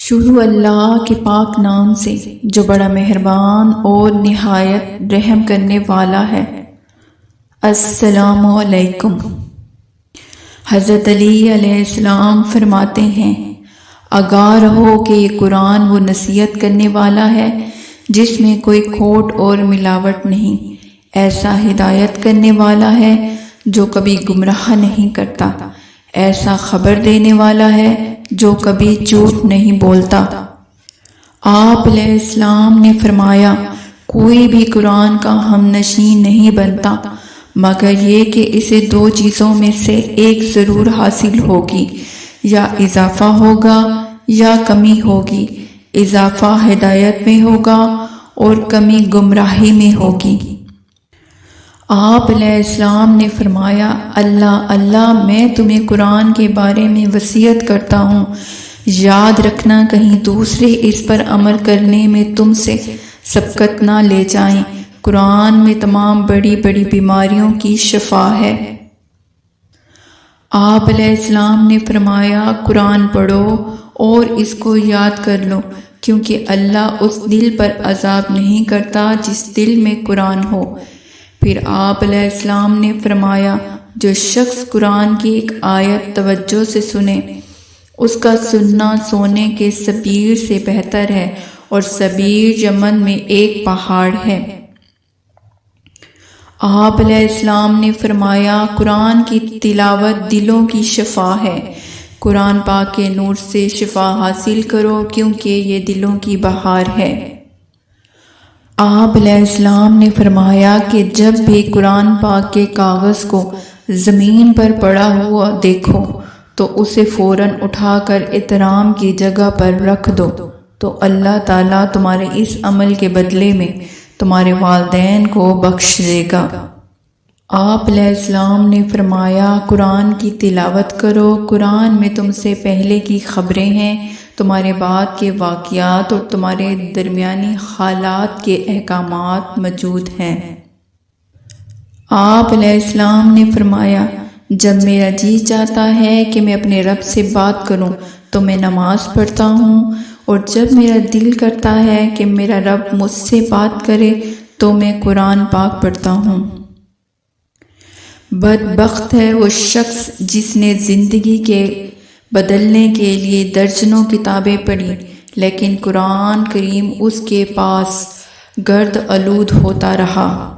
شروع اللہ کے پاک نام سے جو بڑا مہربان اور نہایت رحم کرنے والا ہے۔ السلام علیکم۔ حضرت علی علیہ السلام فرماتے ہیں، آگاہ رہو کہ یہ قرآن وہ نصیحت کرنے والا ہے جس میں کوئی کھوٹ اور ملاوٹ نہیں، ایسا ہدایت کرنے والا ہے جو کبھی گمراہ نہیں کرتا، ایسا خبر دینے والا ہے جو کبھی جھوٹ نہیں بولتا۔ آپ علیہ السلام نے فرمایا، کوئی بھی قرآن کا ہم نشین نہیں بنتا مگر یہ کہ اسے دو چیزوں میں سے ایک ضرور حاصل ہوگی، یا اضافہ ہوگا یا کمی ہوگی۔ اضافہ ہدایت میں ہوگا اور کمی گمراہی میں ہوگی۔ آپ علیہ السلام نے فرمایا، اللہ میں تمہیں قرآن کے بارے میں وصیت کرتا ہوں، یاد رکھنا کہیں دوسرے اس پر عمل کرنے میں تم سے سبقت نہ لے جائیں۔ قرآن میں تمام بڑی بڑی بیماریوں کی شفا ہے۔ آپ علیہ السلام نے فرمایا، قرآن پڑھو اور اس کو یاد کر لو، کیونکہ اللہ اس دل پر عذاب نہیں کرتا جس دل میں قرآن ہو۔ پھر آپ علیہ السلام نے فرمایا، جو شخص قرآن کی ایک آیت توجہ سے سنے، اس کا سننا سونے کے سبیر سے بہتر ہے، اور سبیر یمن میں ایک پہاڑ ہے۔ آپ علیہ السلام نے فرمایا، قرآن کی تلاوت دلوں کی شفا ہے۔ قرآن پاک کے نور سے شفا حاصل کرو، کیونکہ یہ دلوں کی بہار ہے۔ آپ علیہ السلام نے فرمایا کہ جب بھی قرآن پاک کے کاغذ کو زمین پر پڑا ہوا دیکھو تو اسے فوراً اٹھا کر احترام کی جگہ پر رکھ دو، تو اللہ تعالیٰ تمہارے اس عمل کے بدلے میں تمہارے والدین کو بخش دے گا۔ آپ علیہ السلام نے فرمایا، قرآن کی تلاوت کرو، قرآن میں تم سے پہلے کی خبریں ہیں، تمہارے بعد کے واقعات اور تمہارے درمیانی حالات کے احکامات موجود ہیں۔ آپ علیہ السلام نے فرمایا، جب میرا جی چاہتا ہے کہ میں اپنے رب سے بات کروں تو میں نماز پڑھتا ہوں، اور جب میرا دل کرتا ہے کہ میرا رب مجھ سے بات کرے تو میں قرآن پاک پڑھتا ہوں۔ بدبخت ہے وہ شخص جس نے زندگی کے بدلنے کے لیے درجنوں کتابیں پڑھی، لیکن قرآن کریم اس کے پاس گرد آلود ہوتا رہا۔